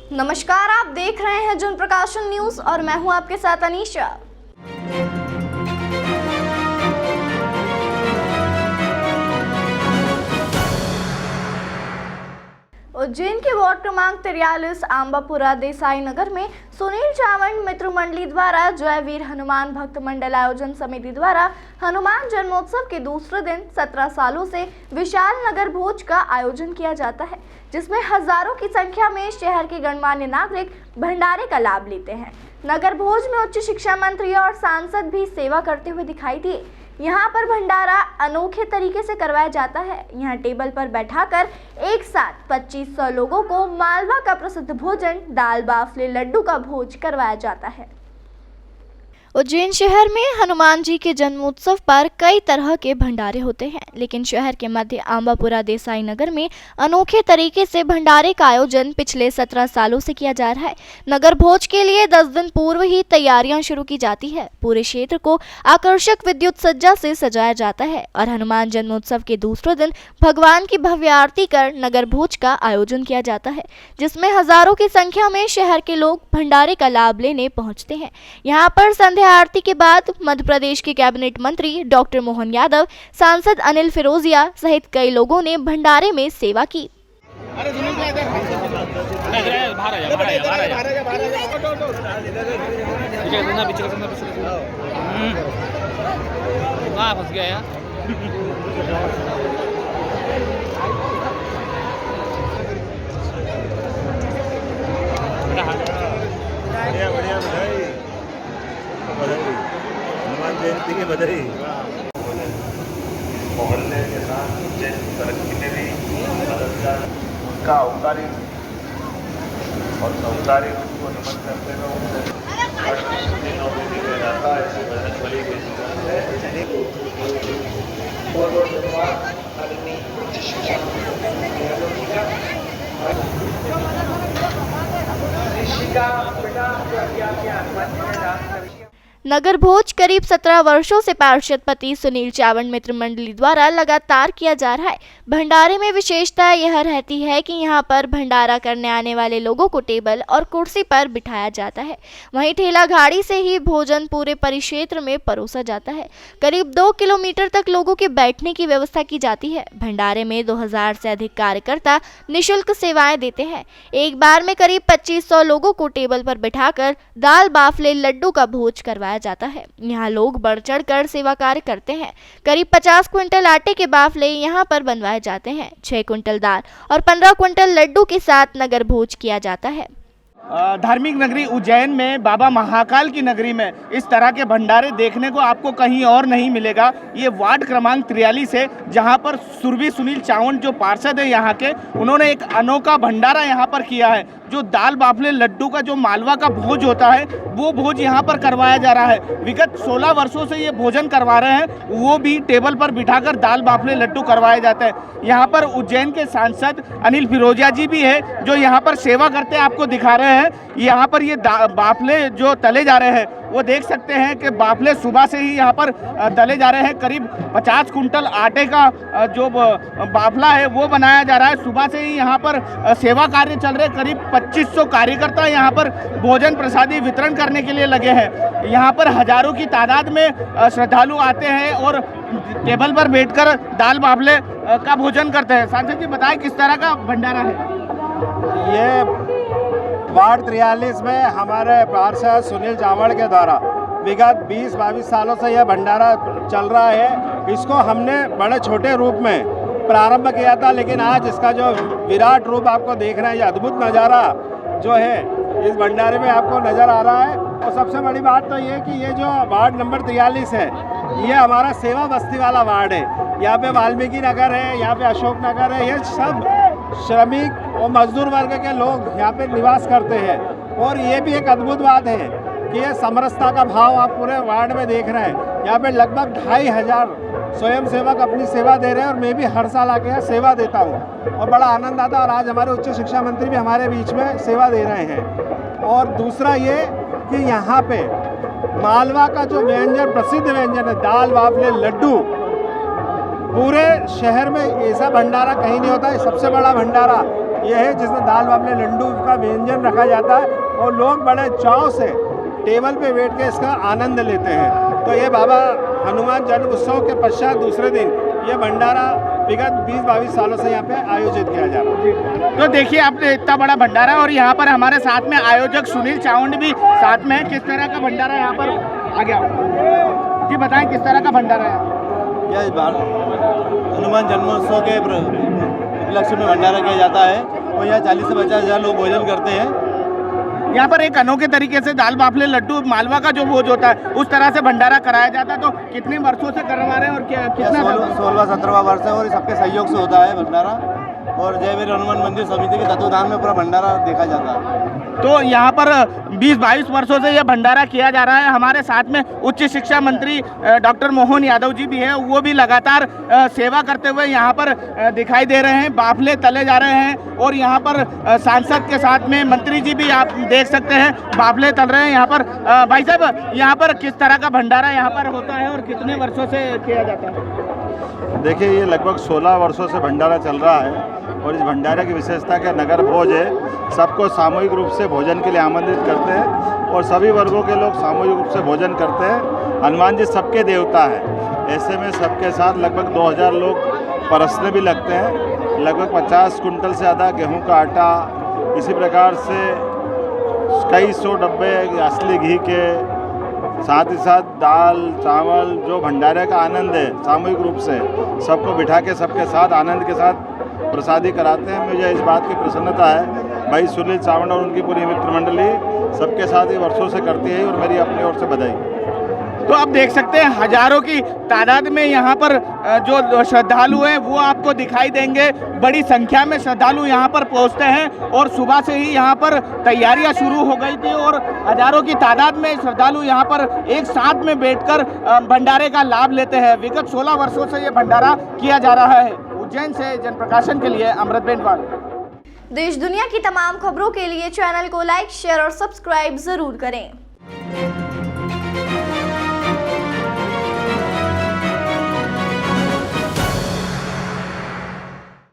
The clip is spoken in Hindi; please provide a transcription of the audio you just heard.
नमस्कार, आप देख रहे हैं जन प्रकाशन न्यूज और मैं हूं आपके साथ अनीशा। उज्जैन के वार्ड क्रमांक 43 आंबापुरा देसाई नगर में सुनील चावंड मित्र मंडली द्वारा जयवीर हनुमान भक्त मंडल आयोजन समिति द्वारा हनुमान जन्मोत्सव के दूसरे दिन 17 सालों से विशाल नगर भोज का आयोजन किया जाता है, जिसमें हजारों की संख्या में शहर के गणमान्य नागरिक भंडारे का लाभ लेते हैं। नगर भोज में उच्च शिक्षा मंत्री और सांसद भी सेवा करते हुए दिखाई दिए। यहाँ पर भंडारा अनोखे तरीके से करवाया जाता है। यहाँ टेबल पर बैठाकर एक साथ 2500 लोगों को मालवा का प्रसिद्ध भोजन दाल बाफले लड्डू का भोज करवाया जाता है। उज्जैन शहर में हनुमान जी के जन्मोत्सव पर कई तरह के भंडारे होते हैं, लेकिन शहर के मध्य आंबापुरा देसाई नगर में अनोखे तरीके से भंडारे का आयोजन पिछले 17 सालों से किया जा रहा है। नगर भोज के लिए 10 दिन पूर्व ही तैयारियां शुरू की जाती है। पूरे क्षेत्र को आकर्षक विद्युत सज्जा से सजाया जाता है और हनुमान जन्मोत्सव के दूसरे दिन भगवान की भव्य आरती कर नगर भोज का आयोजन किया जाता है, जिसमें हजारों की संख्या में शहर के लोग भंडारे का लाभ लेने पहुंचते हैं। यहाँ पर संध्या आरती के बाद मध्य प्रदेश के कैबिनेट मंत्री डॉक्टर मोहन यादव, सांसद अनिल फिरोजिया सहित कई लोगों ने भंडारे में सेवा की। हनुमान जयंती की बधाई। मोहल्ले के साथ उज्जैन तरक्की में भी मददगार का औपचारिक और औपचारिक को नमन करते हुए रहता ऐसे बजरंग बली के नगर भोज करीब 17 वर्षों से पार्षद पति सुनील चावंड मित्र मंडली द्वारा लगातार किया जा रहा है। भंडारे में विशेषता यह रहती है कि यहाँ पर भंडारा करने आने वाले लोगों को टेबल और कुर्सी पर बिठाया जाता है। वहीं ठेला गाड़ी से ही भोजन पूरे परिक्षेत्र में परोसा जाता है। करीब 2 किलोमीटर तक लोगों के बैठने की व्यवस्था की जाती है। भंडारे में 2000 से अधिक कार्यकर्ता निःशुल्क सेवाएं देते हैं। एक बार में करीब 2500 लोगों को टेबल पर बिठाकर दाल बाफले लड्डू का भोज करवाया जाता है। यहाँ लोग बढ़ चढ़ कर सेवा कार्य करते हैं। करीब 50 क्विंटल आटे के बाफले यहाँ पर बनवाए जाते हैं। 6 क्विंटल दाल और 15 क्विंटल लड्डू के साथ नगर भोज किया जाता है। धार्मिक नगरी उज्जैन में बाबा महाकाल की नगरी में इस तरह के भंडारे देखने को आपको कहीं और नहीं मिलेगा। ये वार्ड क्रमांक 43 है, जहां पर सुरभि सुनील चावंड जो पार्षद है यहाँ के, उन्होंने एक अनोखा भंडारा यहाँ पर किया है। जो दाल बाफले लड्डू का जो मालवा का भोज होता है वो भोज यहाँ पर करवाया जा रहा है। विगत 16 वर्षों से ये भोजन करवा रहे हैं, वो भी टेबल पर बिठाकर दाल बाफले लड्डू करवाए जाते हैं। यहाँ पर उज्जैन के सांसद अनिल फिरोजिया जी भी है जो यहाँ पर सेवा करते हैं, आपको दिखा रहे हैं। यहाँ पर ये बाफले जो तले जा रहे हैं वो देख सकते हैं कि बाफले सुबह से ही यहाँ पर तले जा रहे हैं। करीब 50 कुंटल आटे का जो बाफला है वो बनाया जा रहा है। सुबह से ही यहाँ पर सेवा कार्य चल रहे। करीब 2500 कार्यकर्ता यहाँ पर भोजन प्रसादी वितरण करने के लिए लगे हैं। यहाँ पर हजारों की तादाद में श्रद्धालु आते हैं और टेबल पर बैठकर दाल बाफले का भोजन करते हैं। सांसद जी बताएं किस तरह का भंडारा है ये? वार्ड 43 में हमारे पार्षद सुनील चावंड के द्वारा विगत 20-22 सालों से यह भंडारा चल रहा है। इसको हमने बड़े छोटे रूप में प्रारंभ किया था, लेकिन आज इसका जो विराट रूप आपको देख रहे हैं, ये अद्भुत नज़ारा जो है इस भंडारे में आपको नज़र आ रहा है। और सबसे बड़ी बात तो ये कि ये जो वार्ड नंबर 43 है ये हमारा सेवा बस्ती वाला वार्ड है। यहाँ पे वाल्मीकि नगर है, यहाँ पे अशोक नगर है। ये सब श्रमिक और मजदूर वर्ग के लोग यहाँ पे निवास करते हैं। और ये भी एक अद्भुत बात है कि ये समरसता का भाव आप पूरे वार्ड में देख रहे हैं। यहाँ पे लगभग 2500 स्वयं सेवक अपनी सेवा दे रहे हैं और मैं भी हर साल आके यहाँ सेवा देता हूँ और बड़ा आनंद आता है। और आज हमारे उच्च शिक्षा मंत्री भी हमारे बीच में सेवा दे रहे हैं। और दूसरा ये कि यहाँ पे मालवा का जो व्यंजन, प्रसिद्ध व्यंजन है दाल बाफले लड्डू, पूरे शहर में ऐसा भंडारा कहीं नहीं होता है। सबसे बड़ा भंडारा ये है जिसमें दाल बाफले लड्डू का व्यंजन रखा जाता है और लोग बड़े चाव से टेबल पे बैठ के इसका आनंद लेते हैं। तो ये बाबा हनुमान जन्म उत्सव के पश्चात दूसरे दिन ये भंडारा विगत 20-22 सालों से यहाँ पे आयोजित किया जा रहा है। तो देखिए आपने इतना बड़ा भंडारा और यहाँ पर हमारे साथ में आयोजक सुनील चावंड भी साथ में है। किस तरह का भंडारा यहाँ पर आ गया जी, बताएं किस तरह का भंडारा है? यह हनुमान जन्मोत्सव के उपलक्ष्य में भंडारा किया जाता है और यहाँ 40 से 50 हज़ार लोग भोजन करते हैं। यहाँ पर एक अनोखे तरीके से दाल बाफले लड्डू मालवा का जो भोज होता है उस तरह से भंडारा कराया जाता है। तो कितने वर्षों से करवा रहे हैं और कितना 16वां-17वां वर्ष है और सबके सहयोग से होता है भंडारा। और जयवीर हनुमान मंदिर समिति के तत्वाधान में पूरा भंडारा देखा जाता है। तो यहाँ पर 20-22 वर्षों से यह भंडारा किया जा रहा है। हमारे साथ में उच्च शिक्षा मंत्री डॉक्टर मोहन यादव जी भी हैं, वो भी लगातार सेवा करते हुए यहाँ पर दिखाई दे रहे हैं। बाफले तले जा रहे हैं और यहाँ पर सांसद के साथ में मंत्री जी भी आप देख सकते हैं बाफले तल रहे हैं यहाँ पर। भाई साहब, यहाँ पर किस तरह का भंडारा यहाँ पर होता है और कितने वर्षों से किया जाता है? देखिए, ये लगभग 16 वर्षों से भंडारा चल रहा है और इस भंडारे की विशेषता क्या नगर भोज है। सबको सामूहिक रूप से भोजन के लिए आमंत्रित करते हैं और सभी वर्गों के लोग सामूहिक रूप से भोजन करते हैं। हनुमान जी सबके देवता हैं, ऐसे में सबके साथ लगभग 2000 लोग परसने भी लगते हैं। लगभग 50 कुंटल से ज़्यादा गेहूं का आटा, इसी प्रकार से कई 100 डब्बे असली घी के, साथ ही साथ दाल चावल, जो भंडारे का आनंद है सामूहिक रूप से सबको बिठा के सबके साथ आनंद के साथ प्रसादी कराते हैं। मुझे इस बात की प्रसन्नता है भाई सुनील चावंड और उनकी पूरी मित्र मंडली सबके साथ ही वर्षों से करती है और मेरी अपनी ओर से बधाई। तो आप देख सकते हैं हजारों की तादाद में यहाँ पर जो श्रद्धालु हैं वो आपको दिखाई देंगे। बड़ी संख्या में श्रद्धालु यहाँ पर पहुँचते हैं और सुबह से ही यहाँ पर तैयारियाँ शुरू हो गई थी और हजारों की तादाद में श्रद्धालु यहाँ पर एक साथ में बैठकर भंडारे का लाभ लेते हैं। विगत 16 वर्षों से ये भंडारा किया जा रहा है। उज्जैन से जनप्रकाशन के लिए अमृत बेंटवाल। देश दुनिया की तमाम खबरों के लिए चैनल को लाइक, शेयर और सब्सक्राइब जरूर करें।